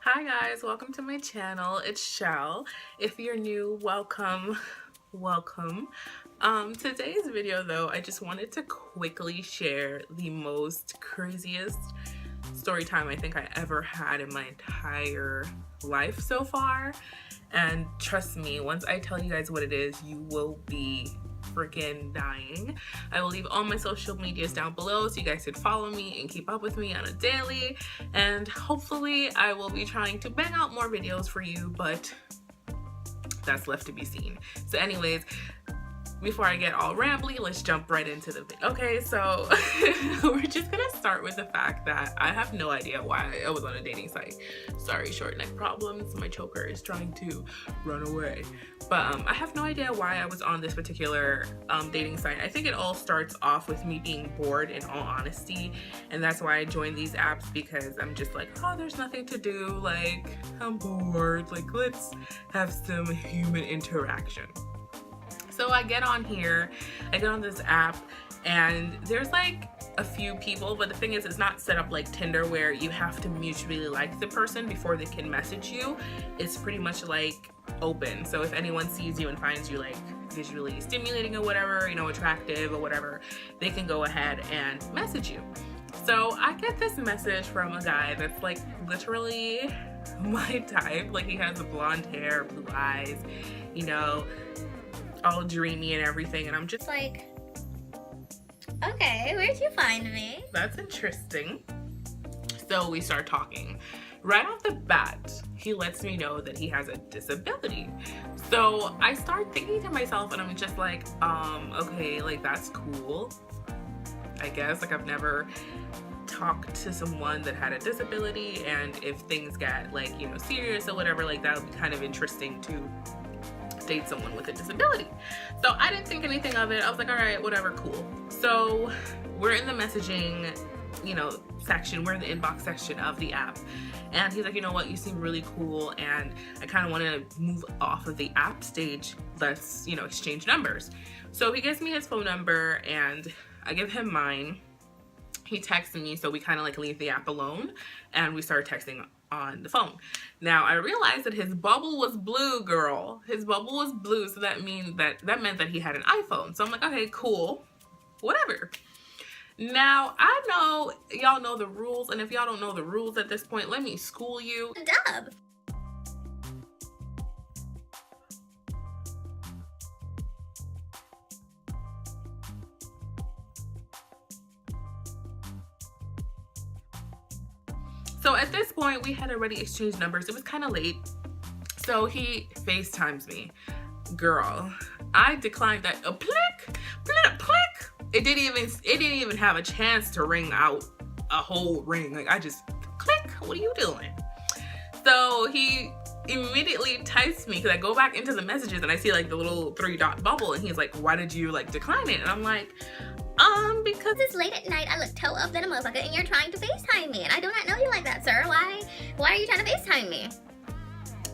Hi guys, welcome to my channel. It's Chelle. If you're new, welcome. Today's video though, I just wanted to quickly share the most craziest story time I think I ever had in my entire life so far. And trust me, once I tell you guys what it is, you will be freaking dying. I will leave all my social medias down below so you guys can follow me and keep up with me on a daily, and hopefully I will be trying to bang out more videos for you, but that's left to be seen. So anyways, before I get all rambly, let's jump right into the video. Okay, so we're just gonna start with the fact that I have no idea why I was on a dating site. Sorry, short neck problems. My choker is trying to run away. But I have no idea why I was on this particular dating site. I think it all starts off with me being bored, in all honesty. And that's why I joined these apps, because I'm just like, oh, there's nothing to do. Like, I'm bored. Like, let's have some human interaction. So I get on here, I get on this app, and there's like a few people, but the thing is, it's not set up like Tinder where you have to mutually like the person before they can message you. It's pretty much like open. So if anyone sees you and finds you like visually stimulating or whatever, you know, attractive or whatever, they can go ahead and message you. So I get this message from a guy that's like literally my type. Like, he has blonde hair, blue eyes, you know, all dreamy and everything, and I'm just like, okay, where'd you find me? That's interesting. So we start talking. Right off the bat, he lets me know that he has a disability. So I start thinking to myself, and I'm just like, okay, like, that's cool, I guess. Like, I've never talked to someone that had a disability, and if things got like, you know, serious or whatever, like, that would be kind of interesting to date someone with a disability. So I didn't think anything of it. I was like, all right, whatever, cool. So we're in the messaging, you know, section. We're in the inbox section of the app, and he's like, you know what, you seem really cool, and I kind of want to move off of the app stage. Let's, you know, exchange numbers. So he gives me his phone number, and I give him mine. He texts me, so we kind of like leave the app alone, and we start texting on the phone. Now I realized that his bubble was blue, girl. His bubble was blue, so that meant that he had an iPhone. So I'm like, okay, cool, whatever. Now I know y'all know the rules, and if y'all don't know the rules at this point, let me school you. Dub. So at this point, we had already exchanged numbers. It was kind of late. So he FaceTimes me. Girl, I declined that. A click, click. It didn't even have a chance to ring out a whole ring. Like, I just click. What are you doing? So he immediately types me, because I go back into the messages and I see like the little 3-dot bubble, and he's like, why did you like decline it? And I'm like, because it's late at night. I look toe up than a motherfucker, and you're trying to FaceTime me, and I do not know you like that, sir. Why are you trying to FaceTime me?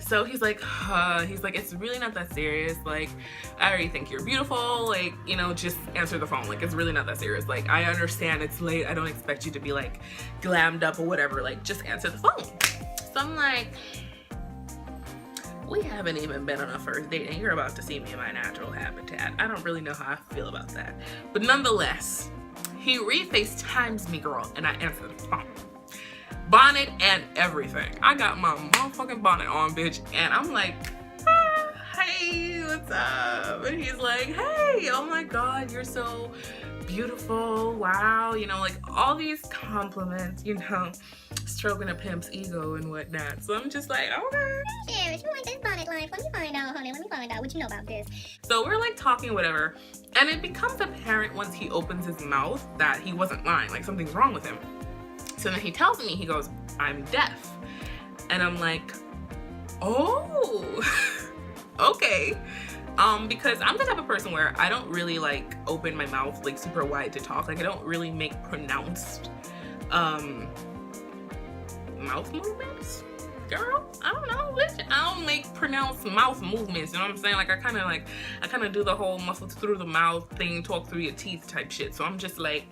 So he's like, it's really not that serious. Like, I already think you're beautiful. Like, you know, just answer the phone. Like, it's really not that serious. Like, I understand it's late. I don't expect you to be like glammed up or whatever. Like, just answer the phone. So I'm like, we haven't even been on a first date, and you're about to see me in my natural habitat. I don't really know how I feel about that. But nonetheless, he re-FaceTimes me, girl, and I answer the phone. Bonnet and everything. I got my motherfucking bonnet on, bitch, and I'm like, hey, what's up? And he's like, hey, oh my God, you're so beautiful. Wow, you know, like all these compliments, you know, stroking a pimp's ego and whatnot. So I'm just like, okay. Yeah, if you like this bonnet life, let me find out, honey. Let me find out what you know about this. So we're like talking, whatever, and it becomes apparent once he opens his mouth that he wasn't lying, like something's wrong with him. So then he tells me, he goes, I'm deaf. And I'm like, oh, okay. Because I'm the type of person where I don't really like open my mouth like super wide to talk. Like, I don't really make pronounced mouth movements. Girl, I don't know, bitch. I don't make pronounced mouth movements, you know what I'm saying? Like, I kind of do the whole muscles through the mouth thing, talk through your teeth type shit. So I'm just like,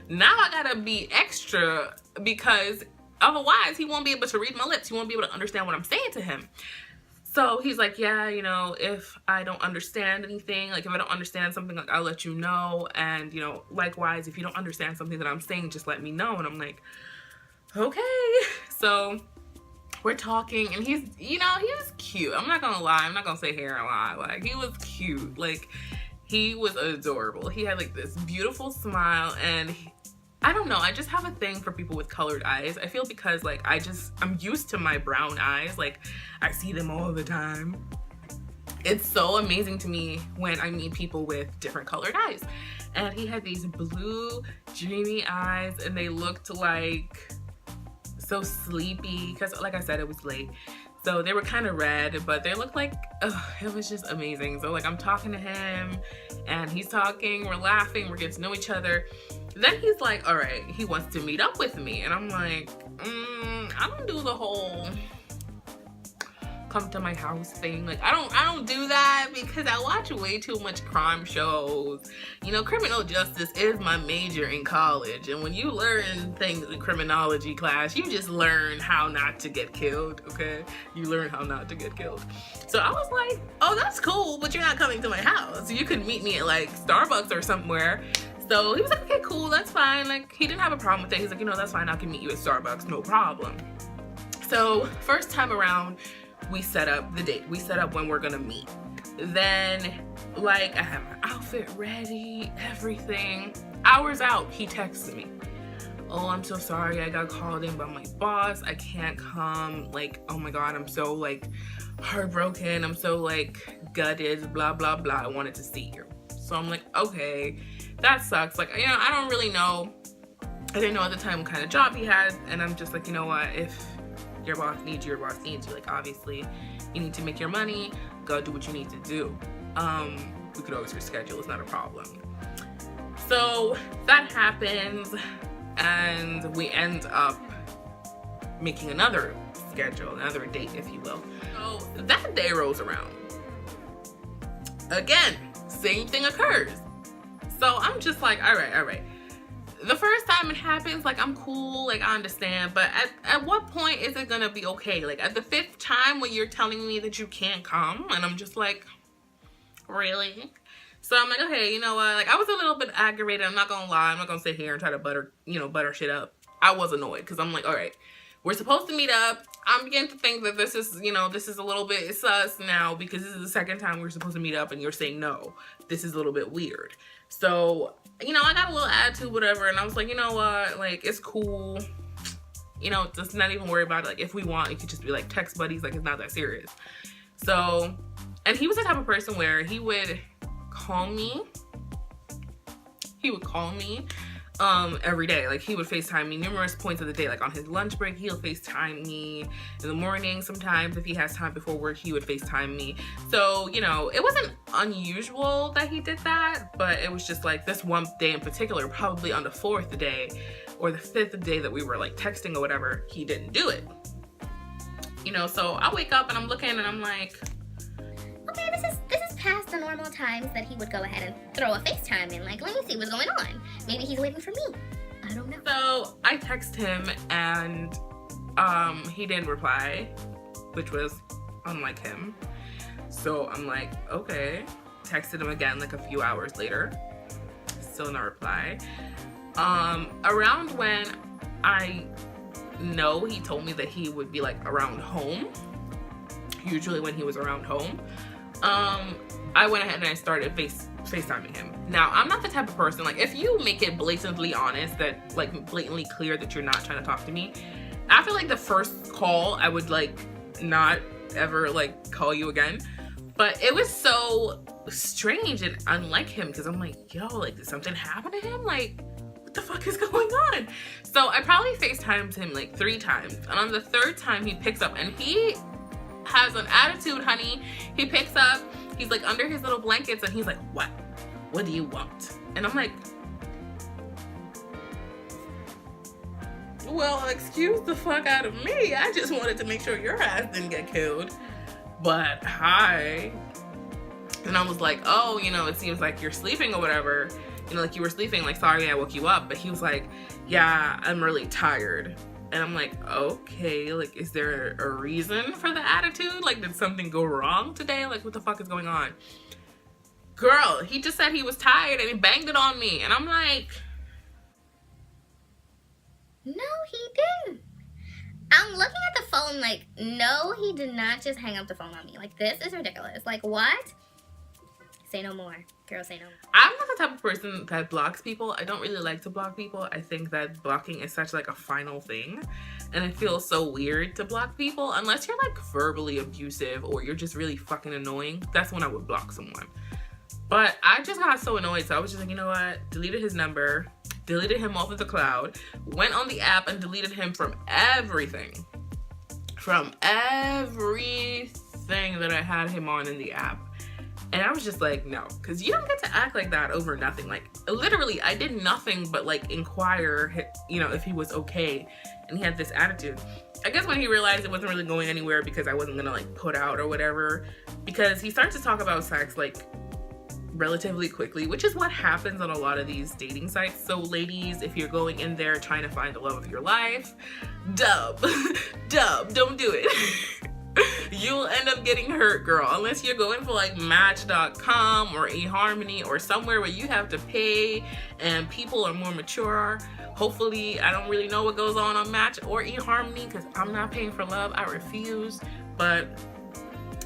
now I gotta be extra, because Otherwise, he won't be able to read my lips. He won't be able to understand what I'm saying to him. So he's like, yeah, you know, if I don't understand anything, like if I don't understand something, like I'll let you know. And, you know, likewise, if you don't understand something that I'm saying, just let me know. And I'm like, okay. So we're talking, and he's, you know, he was cute. I'm not gonna lie. I'm not gonna say here and lie. Like, he was cute. Like, he was adorable. He had like this beautiful smile, and I don't know, I just have a thing for people with colored eyes. I feel because like I'm used to my brown eyes. Like, I see them all the time. It's so amazing to me when I meet people with different colored eyes. And he had these blue, dreamy eyes, and they looked like so sleepy, because like I said, it was late. So they were kind of red, but they looked like, it was just amazing. So like I'm talking to him, and he's talking, we're laughing, we're getting to know each other. Then he's like, all right, he wants to meet up with me. And I'm like, I don't do the whole come to my house thing. Like, I don't do that, because I watch way too much crime shows. You know, criminal justice is my major in college. And when you learn things in criminology class, you just learn how not to get killed, okay? You learn how not to get killed. So I was like, oh, that's cool, but you're not coming to my house. You could meet me at like Starbucks or somewhere. So he was like, okay, cool, that's fine. Like, he didn't have a problem with it. He's like, you know, that's fine. I can meet you at Starbucks, no problem. So first time around, we set up the date. We set up when we're gonna meet. Then, like, I have my outfit ready, everything. Hours out, he texts me. Oh, I'm so sorry. I got called in by my boss. I can't come. Like, oh my God, I'm so like heartbroken. I'm so like gutted, blah, blah, blah. I wanted to see you. So I'm like, okay, that sucks. Like, you know, I don't really know. I didn't know at the time what kind of job he had. And I'm just like, you know what? If your boss needs you, your boss needs you. Like, obviously, you need to make your money. Go do what you need to do. We could always reschedule. It's not a problem. So that happens, and we end up making another schedule, another date, if you will. So that day rolls around. Again, same thing occurs. So I'm just like, all right. The first time it happens, like, I'm cool, like, I understand, but at what point is it gonna be okay? Like, at the 5th time when you're telling me that you can't come, and I'm just like, really? So I'm like, okay, you know what? Like, I was a little bit aggravated. I'm not gonna lie. I'm not gonna sit here and try to butter shit up. I was annoyed, because I'm like, all right, we're supposed to meet up. I'm beginning to think that this is, you know, this is a little bit sus now, because this is the 2nd time we're supposed to meet up and you're saying no. This is a little bit weird. So, you know, I got a little attitude, whatever, and I was like, you know what, like, it's cool. You know, just not even worry about it. Like, if we want, it could just be like text buddies. Like, it's not that serious. So, and he was the type of person where he would call me. Every day. Like, he would FaceTime me numerous points of the day. Like, on his lunch break, he'll FaceTime me. In the morning, sometimes, if he has time before work, he would FaceTime me. So, you know, it wasn't unusual that he did that, but it was just like this one day in particular, probably on the 4th day or the 5th day that we were like texting or whatever, he didn't do it. You know, so I wake up and I'm looking and I'm like, okay, this is past the normal times that he would go ahead and throw a FaceTime in. Like, let me see what's going on. Maybe he's waiting for me. I don't know. So I text him and he didn't reply, which was unlike him. So I'm like, okay. Texted him again like a few hours later. Still no reply. Around when I know he told me that he would be like around home, usually when he was around home, I went ahead and I started FaceTiming him. Now, I'm not the type of person, like, if you make it blatantly honest, that, like, blatantly clear that you're not trying to talk to me, after, like, the first call, I would, like, not ever, like, call you again. But it was so strange and unlike him, because I'm like, yo, like, did something happen to him? Like, what the fuck is going on? So I probably FaceTimed him, like, 3 times. And on the 3rd time, he picks up, and he has an attitude, honey. He picks up, he's like under his little blankets, and he's like, what do you want? And I'm like, well, excuse the fuck out of me. I just wanted to make sure your ass didn't get killed. But hi. And I was like, oh, you know, it seems like you're sleeping or whatever. You know, like you were sleeping, like, sorry I woke you up. But he was like, yeah, I'm really tired. And I'm like, okay, like, is there a reason for the attitude? Like, did something go wrong today? Like, what the fuck is going on? Girl, he just said he was tired and he banged it on me. And I'm like, no, he didn't. I'm looking at the phone like, no, he did not just hang up the phone on me. Like, this is ridiculous. Like, what? Say no more. Girl, say no more. I'm not the type of person that blocks people. I don't really like to block people. I think that blocking is such like a final thing. And it feels so weird to block people. Unless you're like verbally abusive or you're just really fucking annoying. That's when I would block someone. But I just got so annoyed. So I was just like, you know what? Deleted his number. Deleted him off of the cloud. Went on the app and deleted him from everything. From everything that I had him on in the app. And I was just like, no, because you don't get to act like that over nothing. Like, literally, I did nothing but, like, inquire, you know, if he was okay. And he had this attitude. I guess when he realized it wasn't really going anywhere because I wasn't going to, like, put out or whatever. Because he started to talk about sex, like, relatively quickly, which is what happens on a lot of these dating sites. So, ladies, if you're going in there trying to find the love of your life, don't do it. You'll end up getting hurt, girl, unless you're going for like Match.com or eHarmony or somewhere where you have to pay and people are more mature. Hopefully, I don't really know what goes on Match or eHarmony because I'm not paying for love. I refuse. But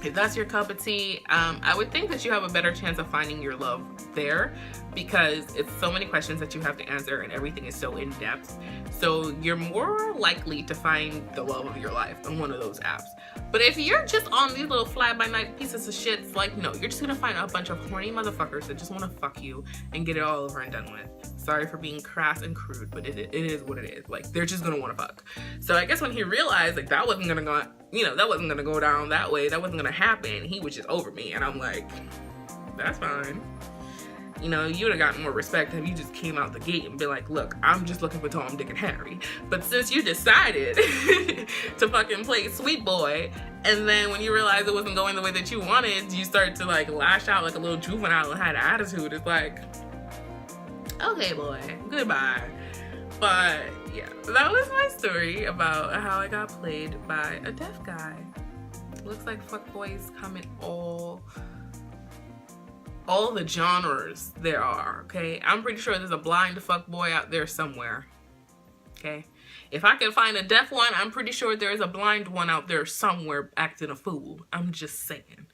if that's your cup of tea, I would think that you have a better chance of finding your love there because it's so many questions that you have to answer and everything is so in-depth. So you're more likely to find the love of your life on one of those apps. But if you're just on these little fly-by-night pieces of shit, it's like, no, you're just gonna find a bunch of horny motherfuckers that just wanna fuck you and get it all over and done with. Sorry for being crass and crude, but it is what it is. Like, they're just gonna wanna fuck. So I guess when he realized, like, that wasn't gonna go, you know, that wasn't gonna go down that way, that wasn't gonna happen, he was just over me. And I'm like, that's fine. You know, you would have gotten more respect if you just came out the gate and been like, look, I'm just looking for Tom, Dick, and Harry. But since you decided to fucking play sweet boy, and then when you realized it wasn't going the way that you wanted, you start to like lash out like a little juvenile and had an attitude. It's like, okay, boy, goodbye. But yeah, that was my story about how I got played by a deaf guy. Looks like fuckboys come in all the genres there are, okay? I'm pretty sure there's a blind fuckboy out there somewhere, okay? If I can find a deaf one, I'm pretty sure there's a blind one out there somewhere acting a fool. I'm just saying,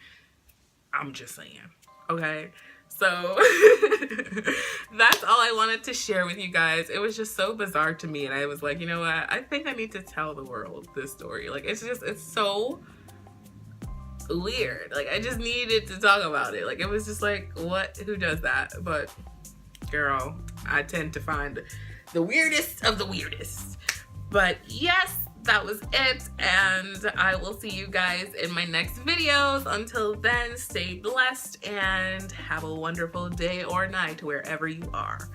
okay? So that's all I wanted to share with you guys. It was just so bizarre to me, and I was like, you know what? I think I need to tell the world this story. Like, it's so weird. Like, I just needed to talk about it. Like, it was just like, what? Who does that? But girl, I tend to find the weirdest of the weirdest. But yes, that was it, and I will see you guys in my next videos. Until then, stay blessed and have a wonderful day or night wherever you are.